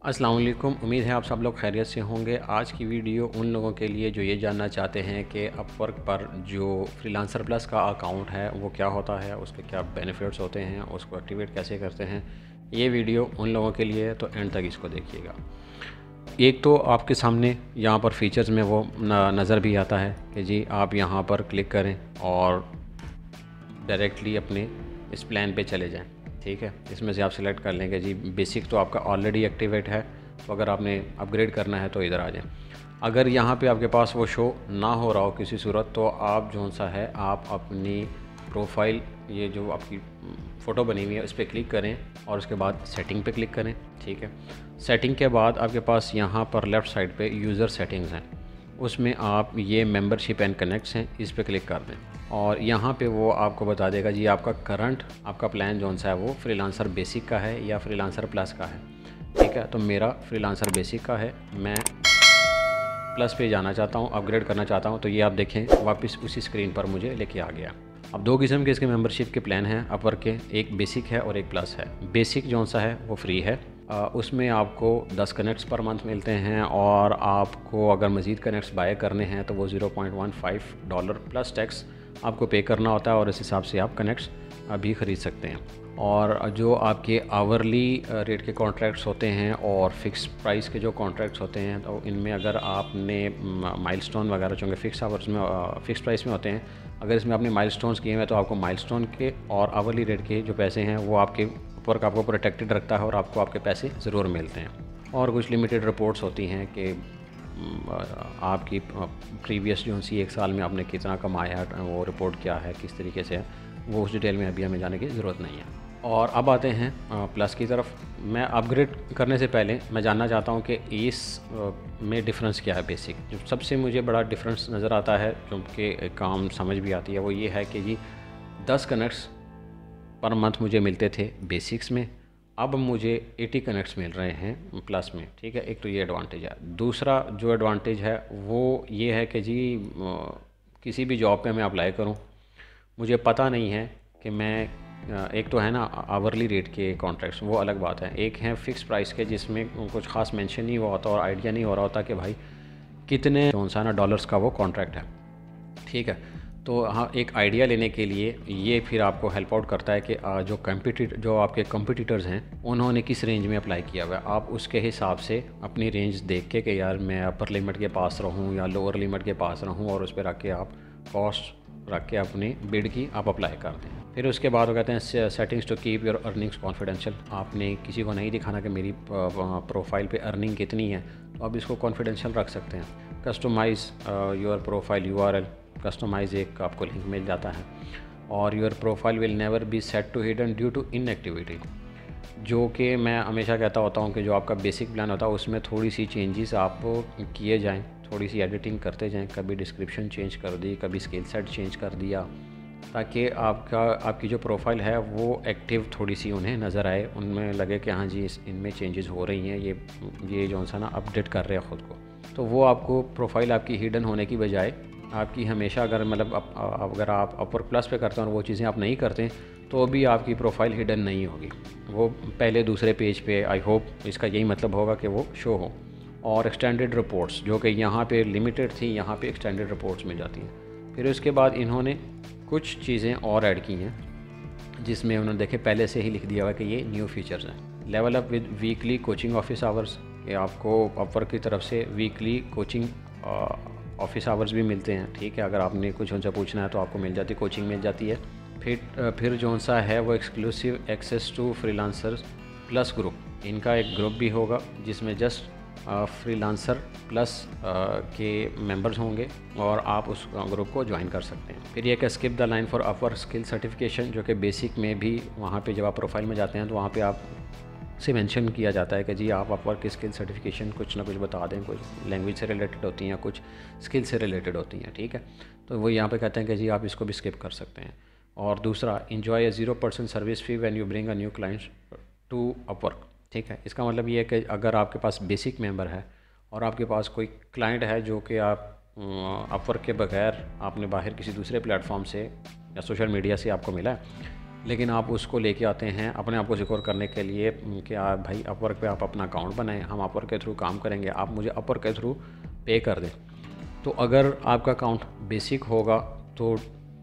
अस्सलाम वालेकुम। उम्मीद है आप सब लोग खैरियत से होंगे। आज की वीडियो उन लोगों के लिए जो ये जानना चाहते हैं कि अपवर्क पर जो फ्रीलांसर प्लस का अकाउंट है वो क्या होता है, उसके क्या बेनिफिट्स होते हैं, उसको एक्टिवेट कैसे करते हैं। ये वीडियो उन लोगों के लिए है, तो एंड तक इसको देखिएगा। एक तो आपके सामने यहाँ पर फीचर्स में वो नज़र भी आता है कि जी आप यहाँ पर क्लिक करें और डायरेक्टली अपने इस प्लान पे चले जाएं। ठीक है, इसमें से आप सिलेक्ट कर लेंगे जी बेसिक तो आपका ऑलरेडी एक्टिवेट है, तो अगर आपने अपग्रेड करना है तो इधर आ जाएं। अगर यहाँ पे आपके पास वो शो ना हो रहा हो किसी सूरत, तो आप जो सा है आप अपनी प्रोफाइल, ये जो आपकी फ़ोटो बनी हुई है, उस पर क्लिक करें और उसके बाद सेटिंग पे क्लिक करें। ठीक है, सेटिंग के बाद आपके पास यहाँ पर लेफ़्ट साइड पे यूज़र सेटिंग्स हैं, उसमें आप ये मेंबरशिप एंड कनेक्ट्स हैं, इस पे क्लिक कर दें और यहाँ पे वो आपको बता देगा जी आपका करंट आपका प्लान जौन सा है वो फ्रीलांसर बेसिक का है या फ्रीलांसर प्लस का है। ठीक है, तो मेरा फ्रीलांसर बेसिक का है, मैं प्लस पे जाना चाहता हूँ, अपग्रेड करना चाहता हूँ। तो ये आप देखें वापस उसी स्क्रीन पर मुझे लेके आ गया। अब दो किस्म के इसके मेंबरशिप के प्लान हैं अपवर्क के, एक बेसिक है और एक प्लस है। बेसिक जौन सा है वो फ्री है, उसमें आपको 10 कनेक्ट्स पर मंथ मिलते हैं और आपको अगर मज़ीद कनेक्ट्स बाय करने हैं तो वो $0.15 प्लस टैक्स आपको पे करना होता है और इस हिसाब से आप कनेक्ट्स भी ख़रीद सकते हैं। और जो आपके आवर्ली रेट के कॉन्ट्रैक्ट्स होते हैं और फ़िक्स प्राइस के जो कॉन्ट्रैक्ट्स होते हैं, तो इनमें अगर आपने माइलस्टोन वगैरह चूँकि फ़िक्स आवर्स में फ़िक्स प्राइस में होते हैं, अगर इसमें आपने माइलस्टोन्स किए हैं तो आपको माइलस्टोन के और आवर्ली रेट के जो पैसे हैं वो आपके वर्क आपको प्रोटेक्टेड रखता है और आपको आपके पैसे ज़रूर मिलते हैं। और कुछ लिमिटेड रिपोर्ट्स होती हैं कि आपकी प्रीवियस जो सी एक साल में आपने कितना कमाया है वो रिपोर्ट क्या है, किस तरीके से है, वो उस डिटेल में अभी हमें जाने की ज़रूरत नहीं है। और अब आते हैं प्लस की तरफ। मैं अपग्रेड करने से पहले मैं जानना चाहता हूँ कि इस में डिफरेंस क्या है। बेसिक जो सबसे मुझे बड़ा डिफरेंस नज़र आता है, जो कि काम समझ भी आती है, वो ये है कि जी 10 कनेक्ट्स पर मंथ मुझे मिलते थे बेसिक्स में, अब मुझे 80 कनेक्ट्स मिल रहे हैं प्लस में। ठीक है, एक तो ये एडवांटेज है। दूसरा जो एडवांटेज है वो ये है कि जी किसी भी जॉब पे मैं अप्लाई करूं, मुझे पता नहीं है कि मैं एक तो है ना आवरली रेट के कॉन्ट्रैक्ट्स, वो अलग बात है। एक है फ़िक्स प्राइस के जिसमें कुछ ख़ास मेंशन नहीं हुआ होता और आइडिया नहीं हो रहा होता कि भाई कितने कौन सा ना डॉलर्स का वो कॉन्ट्रैक्ट है। ठीक है, तो हाँ, एक आइडिया लेने के लिए ये फिर आपको हेल्प आउट करता है कि जो आपके कंपटीटर्स हैं उन्होंने किस रेंज में अप्लाई किया हुआ है। आप उसके हिसाब से अपनी रेंज देख के कि यार मैं अपर लिमिट के पास रहूँ या लोअर लिमिट के पास रहूँ, और उस पर रख के आप कॉस्ट रख के अपनी बिड की आप अप्लाई कर दें। फिर उसके बाद वो कहते हैं settings to keep your earnings confidential. आपने किसी को नहीं दिखाना कि मेरी प्रोफाइल पे अर्निंग कितनी है, तो आप इसको कॉन्फिडेंशियल रख सकते हैं। Customise your profile URL, customise एक आपको लिंक मिल जाता है। और your profile will never be set to hidden due to inactivity, जो कि मैं हमेशा कहता होता हूँ कि जो आपका बेसिक प्लान होता है उसमें थोड़ी सी चेंजेस आप किए जाएं, थोड़ी सी एडिटिंग करते जाएं, कभी डिस्क्रिप्शन चेंज कर दी, कभी स्किल सेट चेंज कर दिया, ताकि आपकी जो प्रोफाइल है वो एक्टिव थोड़ी सी उन्हें नज़र आए, उनमें लगे कि हाँ जी इनमें चेंजेस हो रही हैं, ये जो सा ना अपडेट कर रहे हैं ख़ुद को। तो वो आपको प्रोफाइल आपकी हिडन होने की बजाय आपकी हमेशा, अगर मतलब अगर आप अपवर्क प्लस पे करते हैं और वो चीज़ें आप नहीं करते तो भी आपकी प्रोफाइल हिडन नहीं होगी, वो पहले दूसरे पेज पे, आई होप इसका यही मतलब होगा कि वो शो हो। और एक्सटेंडेड रिपोर्ट्स जो कि यहाँ पे लिमिटेड थी, यहाँ पे एक्सटेंडेड रिपोर्ट्स मिल जाती हैं। फिर उसके बाद इन्होंने कुछ चीज़ें और ऐड की हैं जिसमें उन्होंने देखे पहले से ही लिख दिया हुआ है कि ये न्यू फीचर्स हैं। Level up with weekly coaching office hours, ये आपको अपवर्क की तरफ से वीकली कोचिंग ऑफिस आवर्स भी मिलते हैं। ठीक है, अगर आपने कुछ उनसे पूछना है तो आपको मिल जाती, कोचिंग मिल जाती है। फिर जो सा है वो exclusive access to freelancer plus group, इनका एक ग्रुप भी होगा जिसमें जस्ट फ्रीलांसर प्लस के मेंबर्स होंगे और आप उस ग्रुप को ज्वाइन कर सकते हैं। फिर ये skip the line for Upwork skill certification, जो कि बेसिक में भी वहाँ पे जब आप प्रोफाइल में जाते हैं तो वहाँ पे आप से मेंशन किया जाता है कि जी आप अपवर्क की स्किल सर्टिफिकेशन कुछ ना कुछ बता दें, कुछ लैंग्वेज से रिलेटेड होती हैं, कुछ स्किल से रिलेटेड होती हैं। ठीक है, तो वो यहाँ पे कहते हैं कि जी आप इसको भी स्किप कर सकते हैं। और दूसरा, enjoy 0% service fee when you bring a new clients to Upwork. ठीक है, इसका मतलब ये है कि अगर आपके पास बेसिक मेंबर है और आपके पास कोई क्लाइंट है जो कि आप अपवर्क के बगैर आपने बाहर किसी दूसरे प्लेटफॉर्म से या सोशल मीडिया से आपको मिला है, लेकिन आप उसको लेके आते हैं अपने आप को सिक्योर करने के लिए कि आप भाई अपवर्क पे आप अपना अकाउंट बनाएं, हम अपवर्क के थ्रू काम करेंगे, आप मुझे अपवर्क के थ्रू पे कर दें। तो अगर आपका अकाउंट बेसिक होगा तो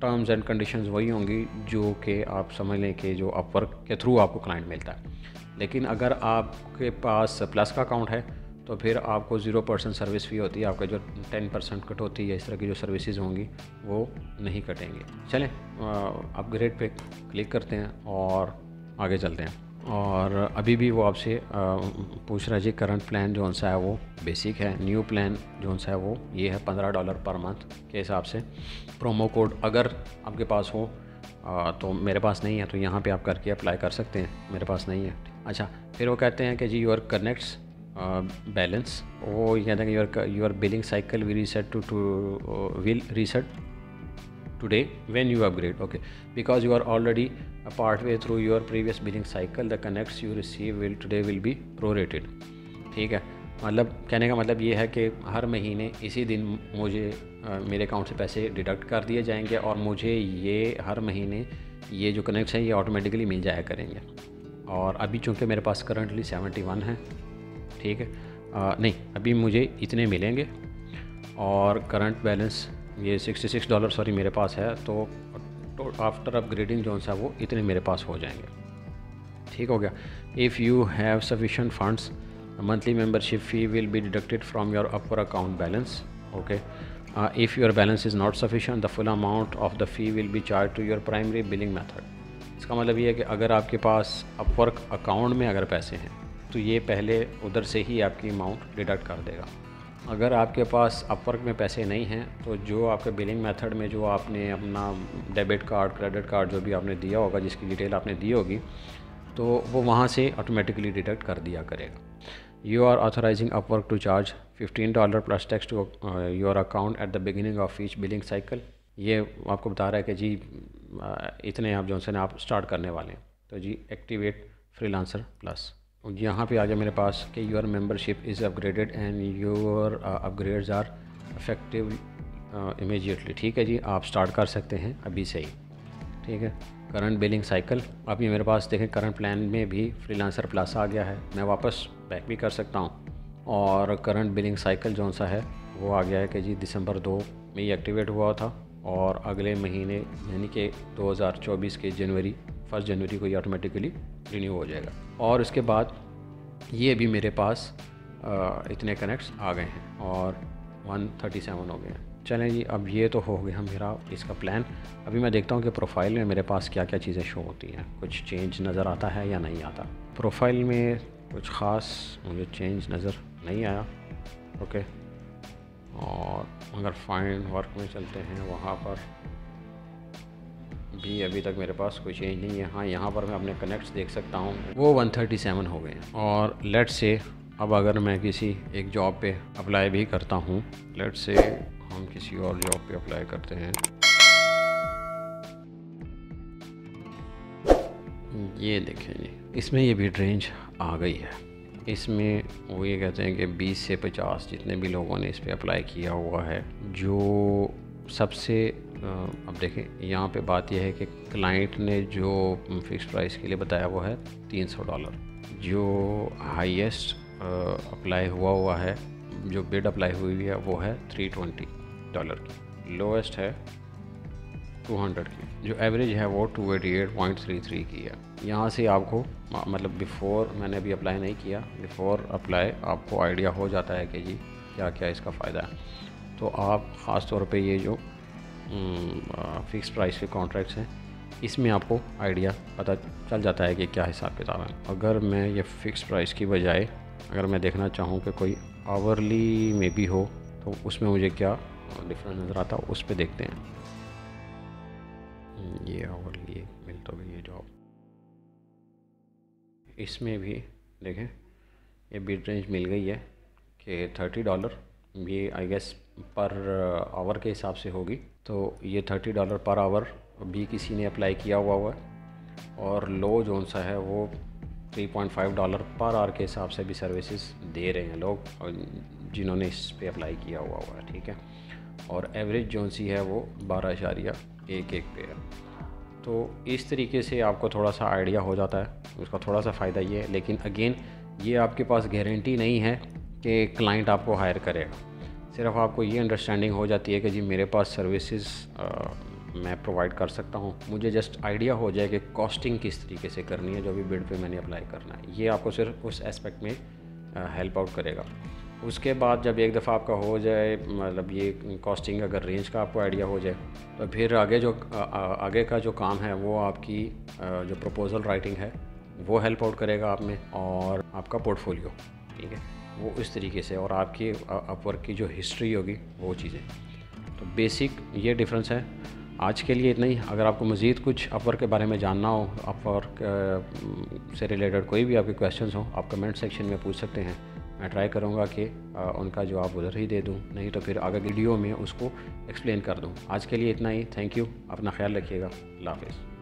टर्म्स एंड कंडीशंस वही होंगी जो कि आप समझ लें कि जो अपवर्क के थ्रू आपको क्लाइंट मिलता है। लेकिन अगर आपके पास प्लस का अकाउंट है तो फिर आपको 0% सर्विस फ़ी होती है, आपका जो 10% कट होती है, इस तरह की जो सर्विसेज होंगी वो नहीं कटेंगे। चलें अपग्रेड पे क्लिक करते हैं और आगे चलते हैं। और अभी भी वो आपसे पूछ रहा है जी करंट प्लान जो सा है वो बेसिक है, न्यू प्लान जो सा है वो ये है $15 पर मंथ के हिसाब से। प्रोमो कोड अगर आपके पास हो तो मेरे पास नहीं है तो यहाँ पे आप करके अप्लाई कर सकते हैं, मेरे पास नहीं है। अच्छा, फिर वो कहते हैं कि जी योर कनेक्ट्स बैलेंस, वो ये कहते हैं कि your billing cycle will reset today when you upgrade, okay, because you are already a part way through your previous billing cycle, the connects you receive will be prorated। ठीक है, मतलब कहने का मतलब ये है कि हर महीने इसी दिन मुझे मेरे अकाउंट से पैसे डिडक्ट कर दिए जाएंगे और मुझे ये हर महीने ये जो कनेक्ट्स हैं ये ऑटोमेटिकली मिल जाया करेंगे। और अभी चूँकि मेरे पास करंटली 71 है, ठीक है, नहीं अभी मुझे इतने मिलेंगे और करंट बैलेंस ये $66 सॉरी मेरे पास है, तो आफ्टर अपग्रेडिंग जो सा वो इतने मेरे पास हो जाएंगे। ठीक हो गया। If you have sufficient funds monthly membership fee will be deducted from your Upwork account balance, okay. If your balance is not sufficient the full amount of the fee will be charge to your primary billing method. इसका मतलब ये है कि अगर आपके पास Upwork account में अगर पैसे हैं तो ये पहले उधर से ही आपकी अमाउंट डिडक्ट कर देगा। अगर आपके पास अपवर्क में पैसे नहीं हैं तो जो आपके बिलिंग मेथड में जो आपने अपना डेबिट कार्ड क्रेडिट कार्ड जो भी आपने दिया होगा, जिसकी डिटेल आपने दी होगी, तो वो वहाँ से ऑटोमेटिकली डिडक्ट कर दिया करेगा। You are authorising Upwork to charge $15 plus tax to your account at the beginning of each billing cycle. ये आपको बता रहा है कि जी इतने आप जो है आप स्टार्ट करने वाले हैं, तो जी एक्टिवेट फ्रीलांसर प्लस। यहाँ पे आ गया मेरे पास कि your membership is upgraded and your upgrades are effective immediately. ठीक है जी, आप स्टार्ट कर सकते हैं अभी से ही। ठीक है, करंट बिलिंग साइकिल अब ये मेरे पास देखें करंट प्लान में भी फ्रीलांसर प्लस आ गया है, मैं वापस बैक भी कर सकता हूँ। और करंट बिलिंग साइकिल जो सा है वो आ गया है कि जी दिसंबर 2 में ये एक्टिवेट हुआ था और अगले महीने यानी कि 2024 के 1 जनवरी को ये ऑटोमेटिकली रिन्यू हो जाएगा। और इसके बाद ये भी मेरे पास इतने कनेक्ट्स आ गए हैं और 137 हो गए हैं। चलें जी, अब ये तो हो गया मेरा इसका प्लान। अभी मैं देखता हूँ कि प्रोफाइल में मेरे पास क्या क्या चीज़ें शो होती हैं, कुछ चेंज नज़र आता है या नहीं आता। प्रोफाइल में कुछ ख़ास मुझे चेंज नज़र नहीं आया, ओके। और अगर फाइंड वर्क में चलते हैं वहाँ पर भी अभी तक मेरे पास कोई चेंज नहीं है। हाँ, यहाँ पर मैं अपने कनेक्ट्स देख सकता हूँ, वो 137 हो गए हैं। और लेट्स से अब अगर मैं किसी एक जॉब पे अप्लाई भी करता हूँ, लेट्स से हम किसी और जॉब पे अप्लाई करते हैं, ये देखें जी, इसमें ये भी रेंज आ गई है। इसमें वो ये कहते हैं कि 20 से 50 जितने भी लोगों ने इस पर अप्लाई किया हुआ है, जो सबसे अब देखें यहाँ पे बात यह है कि क्लाइंट ने जो फ़िक्स प्राइस के लिए बताया वो है $300। जो हाईएस्ट अप्लाई हुआ है, जो बिड अप्लाई हुई है वो है $320 की, लोएस्ट है 200 की, जो एवरेज है वो 288.33 की है। यहाँ से आपको मतलब बिफ़ोर मैंने अभी अप्लाई नहीं किया, बिफ़ोर अप्लाई आपको आइडिया हो जाता है कि जी क्या क्या इसका फ़ायदा है। तो आप ख़ास तौर पे ये जो फ़िक्स प्राइस के कॉन्ट्रैक्ट्स हैं इसमें आपको आइडिया पता चल जाता है कि क्या हिसाब किताब है। अगर मैं ये फ़िक्स प्राइस की बजाय अगर मैं देखना चाहूँ कि कोई आवरली में भी हो तो उसमें मुझे क्या डिफरेंस नज़र आता है, उस पर देखते हैं। ये आवरली मिल तो गई ये जॉब, इसमें भी देखें ये बिड रेंज मिल गई है कि $30, ये आई गेस पर आवर के हिसाब से होगी। तो ये $30 पर आवर भी किसी ने अप्लाई किया हुआ है। और लो जोन सा है वो $3.5 पर आवर के हिसाब से भी सर्विसेज दे रहे हैं लोग जिन्होंने इस पे अप्लाई किया हुआ है, ठीक है। और एवरेज जोन सी है वो 12.11 पे है। तो इस तरीके से आपको थोड़ा सा आइडिया हो जाता है, उसका थोड़ा सा फ़ायदा ये है। लेकिन अगेन ये आपके पास गारंटी नहीं है कि क्लाइंट आपको हायर करेगा। सिर्फ आपको ये अंडरस्टैंडिंग हो जाती है कि जी मेरे पास सर्विसेज मैं प्रोवाइड कर सकता हूँ, मुझे जस्ट आइडिया हो जाए कि कॉस्टिंग किस तरीके से करनी है जो भी बिड पे मैंने अप्लाई करना है। ये आपको सिर्फ उस एस्पेक्ट में हेल्प आउट करेगा। उसके बाद जब एक दफ़ा आपका हो जाए, मतलब ये कॉस्टिंग अगर रेंज का आपको आइडिया हो जाए, तो फिर आगे का जो काम है वो आपकी जो प्रपोज़ल राइटिंग है वो हेल्प आउट करेगा आप में, और आपका पोर्टफोलियो, ठीक है, वो इस तरीके से, और आपकी अपवर्क की जो हिस्ट्री होगी वो चीज़ें। तो बेसिक ये डिफरेंस है। आज के लिए इतना ही। अगर आपको मज़ीद कुछ अपवर्क के बारे में जानना हो, अपवर्क से रिलेटेड कोई भी आपके क्वेश्चंस हो, आप कमेंट सेक्शन में पूछ सकते हैं। मैं ट्राई करूँगा कि उनका जवाब उधर ही दे दूँ, नहीं तो फिर आगे वीडियो में उसको एक्सप्लेन कर दूँ। आज के लिए इतना ही। थैंक यू, अपना ख्याल रखिएगा। अल्लाह हाफ़िज़।